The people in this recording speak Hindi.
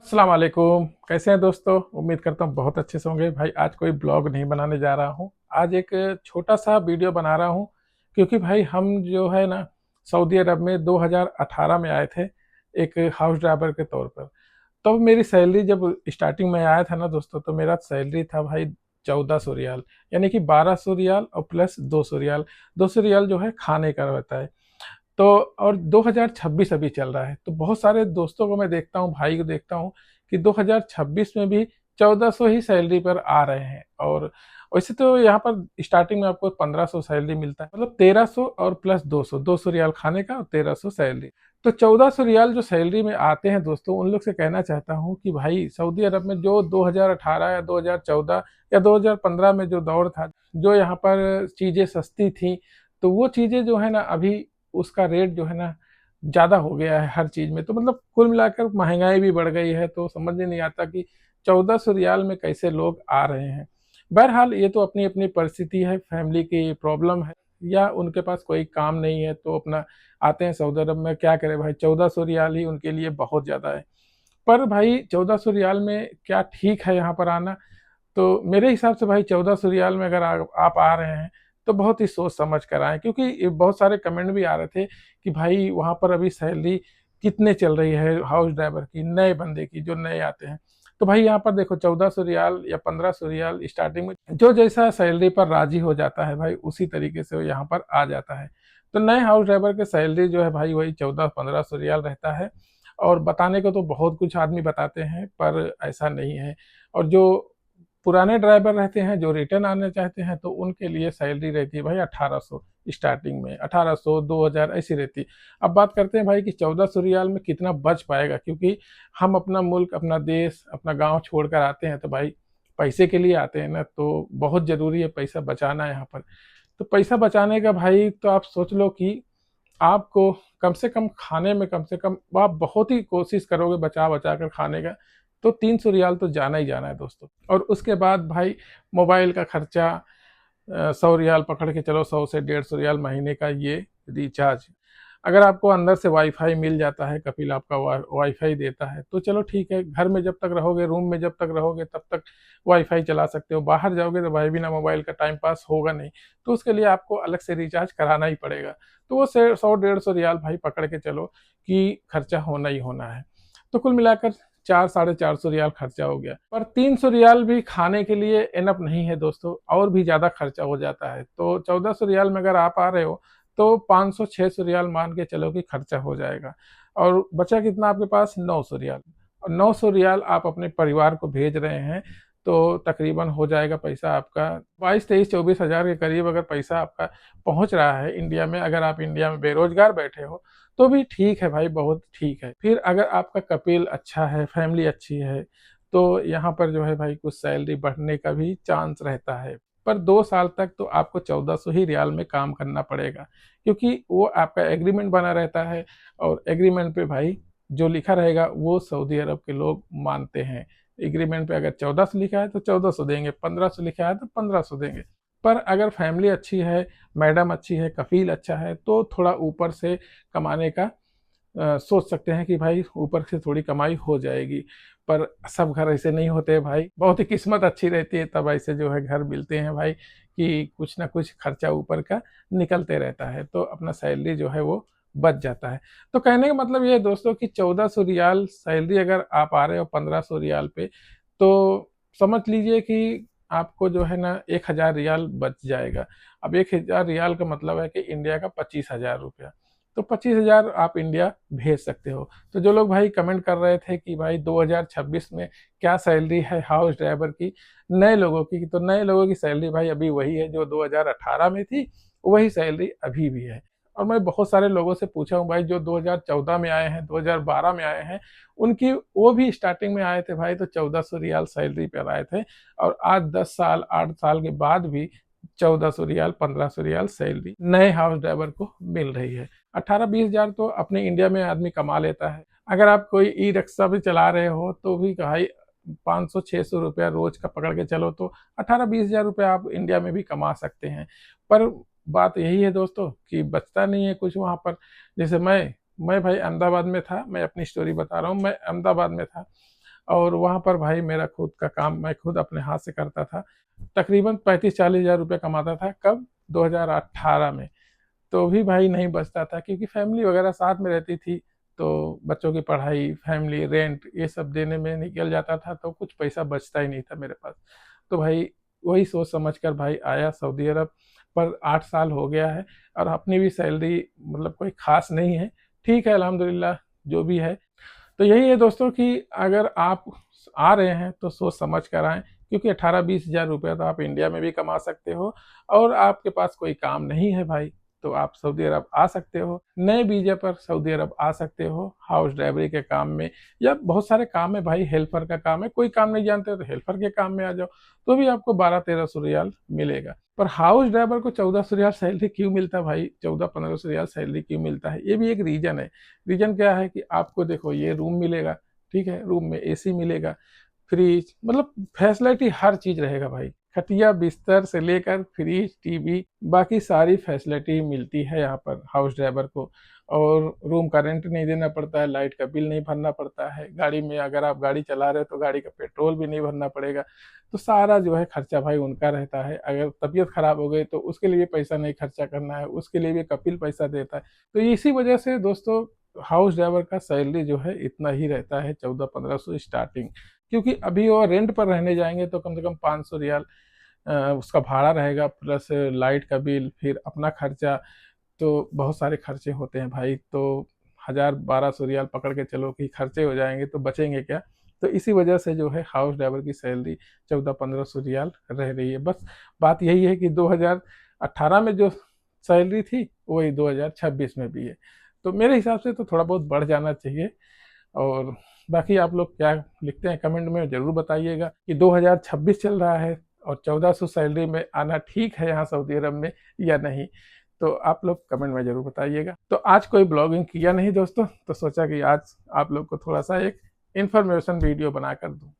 अस्सलाम वालेकुम। कैसे हैं दोस्तों? उम्मीद करता हूँ बहुत अच्छे से होंगे। भाई आज कोई ब्लॉग नहीं बनाने जा रहा हूँ। आज एक छोटा-सा वीडियो बना रहा हूँ क्योंकि भाई हम जो है ना सऊदी अरब में 2018 में आए थे एक हाउस ड्राइवर के तौर पर। तब मेरी सैलरी जब स्टार्टिंग में आया था ना दोस्तों, तो मेरा सैलरी था भाई 1400 रियाल, यानी कि 1200 रियाल और प्लस 200 रियाल। 200 रियाल जो है खाने का रहता है। तो और 2026 अभी चल रहा है, तो बहुत सारे दोस्तों को मैं देखता हूँ, भाई को देखता हूँ कि 2026 में भी 1400 ही सैलरी पर आ रहे हैं। और वैसे तो यहाँ पर स्टार्टिंग में आपको 1500 सैलरी मिलता है, मतलब 1300 और प्लस 200, 200 रियाल खाने का और 1300 सैलरी। तो 1400 रियाल जो सैलरी में आते हैं दोस्तों, उन लोग से कहना चाहता हूँ कि भाई सऊदी अरब में जो 2018 या 2014 या 2015 में जो दौर था, जो यहाँ पर चीज़ें सस्ती थी, तो वो चीज़ें जो है ना अभी उसका रेट जो है ना ज़्यादा हो गया है हर चीज़ में। तो मतलब कुल मिलाकर महँगाई भी बढ़ गई है, तो समझ में नहीं आता कि 1400 रियाल में कैसे लोग आ रहे हैं। बहरहाल ये तो अपनी-अपनी परिस्थिति है, फैमिली की प्रॉब्लम है या उनके पास कोई काम नहीं है तो अपना आते हैं सऊदी अरब में। क्या करें भाई, 1400 रियाल ही उनके लिए बहुत ज़्यादा है। पर भाई 1400 रियाल में क्या ठीक है यहाँ पर आना? तो मेरे हिसाब से भाई 1400 रियाल में अगर आप आ रहे हैं तो बहुत ही सोच समझ कर आएँ, क्योंकि ये बहुत सारे कमेंट भी आ रहे थे कि भाई वहाँ पर अभी सैलरी कितने चल रही है हाउस ड्राइवर की, नए बंदे की जो नए आते हैं। तो भाई यहाँ पर देखो 1400 रियाल या 1500 रियाल स्टार्टिंग में जो जैसा सैलरी पर राज़ी हो जाता है भाई उसी तरीके से वो यहाँ पर आ जाता है। तो नए हाउस ड्राइवर की सैलरी जो है भाई वही 1400-1500 रियाल रहता है। और बताने को तो बहुत कुछ आदमी बताते हैं पर ऐसा नहीं है। और जो पुराने ड्राइवर रहते हैं जो रिटर्न आना चाहते हैं तो उनके लिए सैलरी रहती है भाई 1800, स्टार्टिंग में 1800 2000 ऐसी रहती है। अब बात करते हैं भाई कि 1400 रियाल में कितना बच पाएगा, क्योंकि हम अपना मुल्क, अपना देश, अपना गांव छोड़कर आते हैं तो भाई पैसे के लिए आते हैं ना, तो बहुत ज़रूरी है पैसा बचाना यहाँ पर। तो पैसा बचाने का भाई तो आप सोच लो कि आपको कम से कम खाने में, कम से कम आप बहुत ही कोशिश करोगे बचा बचा कर खाने का, तो 300 रियाल तो जाना ही जाना है दोस्तों। और उसके बाद भाई मोबाइल का खर्चा, 100 रियाल पकड़ के चलो, 100 से 150 रियाल महीने का ये रिचार्ज। अगर आपको अंदर से वाईफाई मिल जाता है, कपिल आपका वाईफाई देता है तो चलो ठीक है, घर में जब तक रहोगे, रूम में जब तक रहोगे तब तक वाईफाई चला सकते हो। बाहर जाओगे तो भाई बिना मोबाइल का टाइम पास होगा नहीं, तो उसके लिए आपको अलग से रिचार्ज कराना ही पड़ेगा। तो वो से 100-150 रियाल भाई पकड़ के चलो कि खर्चा होना ही होना है। तो कुल मिलाकर 4 साढ़े 400 रियाल खर्चा हो गया। पर 300 रियाल भी खाने के लिए इनफ नहीं है दोस्तों, और भी ज़्यादा खर्चा हो जाता है। तो 1400 रियाल में अगर आप आ रहे हो तो 500-600 रियाल मान के चलो कि खर्चा हो जाएगा। और बचा कितना आपके पास? 900 रियाल। और 900 रियाल आप अपने परिवार को भेज रहे हैं तो तकरीबन हो जाएगा पैसा आपका 22-23-24 हज़ार के करीब। अगर पैसा आपका पहुंच रहा है इंडिया में, अगर आप इंडिया में बेरोजगार बैठे हो तो भी ठीक है भाई, बहुत ठीक है। फिर अगर आपका कपिल अच्छा है, फैमिली अच्छी है, तो यहाँ पर जो है भाई कुछ सैलरी बढ़ने का भी चांस रहता है। पर 2 साल तक तो आपको 1400 ही रियाल में काम करना पड़ेगा, क्योंकि वो आपका एग्रीमेंट बना रहता है। और एग्रीमेंट पे भाई जो लिखा रहेगा वो सऊदी अरब के लोग मानते हैं। एग्रीमेंट पे अगर 1400 लिखा है तो 1400 देंगे, 1500 लिखा है तो 1500 देंगे। पर अगर फैमिली अच्छी है, मैडम अच्छी है, कफ़ील अच्छा है, तो थोड़ा ऊपर से कमाने का सोच सकते हैं कि भाई ऊपर से थोड़ी कमाई हो जाएगी। पर सब घर ऐसे नहीं होते भाई, बहुत ही किस्मत अच्छी रहती है तब ऐसे जो है घर मिलते हैं भाई कि कुछ ना कुछ खर्चा ऊपर का निकलते रहता है, तो अपना सैलरी जो है वो बच जाता है। तो कहने का मतलब ये है दोस्तों कि 1400 रियाल सैलरी अगर आप आ रहे हो 1500 रियाल पे, तो समझ लीजिए कि आपको जो है ना 1000 रियाल बच जाएगा। अब 1000 रियाल का मतलब है कि इंडिया का 25,000 रुपया। तो 25,000 आप इंडिया भेज सकते हो। तो जो लोग भाई कमेंट कर रहे थे कि भाई 2026 में क्या सैलरी है हाउस ड्राइवर की, नए लोगों की, तो नए लोगों की सैलरी भाई अभी वही है जो 2018 में थी, वही सैलरी अभी भी है। और मैं बहुत सारे लोगों से पूछा हूँ भाई जो 2014 में आए हैं, 2012 में आए हैं, उनकी वो भी स्टार्टिंग में आए थे भाई तो 1400 रियाल सैलरी पर आए थे। और आज 10 साल 8 साल के बाद भी 1400 रियाल 1500 रियाल सैलरी नए हाउस ड्राइवर को मिल रही है। 18-20 हज़ार तो अपने इंडिया में आदमी कमा लेता है। अगर आप कोई ई रिक्शा भी चला रहे हो तो भी भाई 500-600 रुपया रोज का पकड़ के चलो तो 18-20 हज़ार रुपया आप इंडिया में भी कमा सकते हैं। पर बात यही है दोस्तों कि बचता नहीं है कुछ वहाँ पर। जैसे मैं भाई अहमदाबाद में था, मैं अपनी स्टोरी बता रहा हूँ। मैं अहमदाबाद में था और वहाँ पर भाई मेरा खुद का काम मैं खुद अपने हाथ से करता था। तकरीबन 35-40 हज़ार रुपये कमाता था। कब? 2018 में। तो भी भाई नहीं बचता था, क्योंकि फैमिली वगैरह साथ में रहती थी, तो बच्चों की पढ़ाई, फैमिली, रेंट, ये सब देने में निकल जाता था, तो कुछ पैसा बचता ही नहीं था मेरे पास। तो भाई वही सोच समझ कर भाई आया सऊदी अरब। पर 8 साल हो गया है और अपनी भी सैलरी मतलब कोई ख़ास नहीं है। ठीक है, अल्हम्दुलिल्लाह जो भी है। तो यही है दोस्तों कि अगर आप आ रहे हैं तो सोच समझ कर आएँ, क्योंकि 18-20 हज़ार रुपया तो आप इंडिया में भी कमा सकते हो, और आपके पास कोई काम नहीं है भाई, तो आप सऊदी अरब आ सकते हो। नए वीज़े पर सऊदी अरब आ सकते हो, हाउस ड्राइवरी के काम में, या बहुत सारे काम है भाई, हेल्पर का काम है, कोई काम नहीं जानते हो तो हेल्पर के काम में आ जाओ, तो भी आपको 1200-1300 रियाल मिलेगा। पर हाउस ड्राइवर को 1400 रियाल सैलरी क्यों मिलता है भाई? 1400-1500 रियाल सैलरी क्यों मिलता है? ये भी एक रीज़न है। रीज़न क्या है कि आपको देखो ये रूम मिलेगा, ठीक है? रूम में एसी मिलेगा, फ्रिज, मतलब फैसिलिटी हर चीज़ रहेगा भाई। खटिया, बिस्तर से लेकर फ्रिज, टीवी, बाकी सारी फैसिलिटी मिलती है यहाँ पर हाउस ड्राइवर को। और रूम का रेंट नहीं देना पड़ता है, लाइट का बिल नहीं भरना पड़ता है, गाड़ी में अगर आप गाड़ी चला रहे हो तो गाड़ी का पेट्रोल भी नहीं भरना पड़ेगा। तो सारा जो है खर्चा भाई उनका रहता है। अगर तबीयत खराब हो गई तो उसके लिए भी पैसा नहीं खर्चा करना है, उसके लिए भी कपिल पैसा देता है। तो इसी वजह से दोस्तों हाउस ड्राइवर का सैलरी जो है इतना ही रहता है, 1400-1500 स्टार्टिंग। क्योंकि अभी वो रेंट पर रहने जाएंगे तो कम से कम 500 रियाल उसका भाड़ा रहेगा, प्लस लाइट का बिल, फिर अपना खर्चा, तो बहुत सारे खर्चे होते हैं भाई। तो 1000-1200 रियाल पकड़ के चलो कि खर्चे हो जाएंगे, तो बचेंगे क्या? तो इसी वजह से जो है हाउस ड्राइवर की सैलरी 1400-1500 रियाल रह रही है। बस बात यही है कि 2018 में जो सैलरी थी वही 2026 में भी है। तो मेरे हिसाब से तो थोड़ा बहुत बढ़ जाना चाहिए। और बाकी आप लोग क्या लिखते हैं कमेंट में ज़रूर बताइएगा कि 2026 चल रहा है और 1400 सैलरी में आना ठीक है यहाँ सऊदी अरब में या नहीं? तो आप लोग कमेंट में ज़रूर बताइएगा। तो आज कोई ब्लॉगिंग किया नहीं दोस्तों, तो सोचा कि आज आप लोग को थोड़ा सा एक इन्फॉर्मेशन वीडियो बना कर दूँ।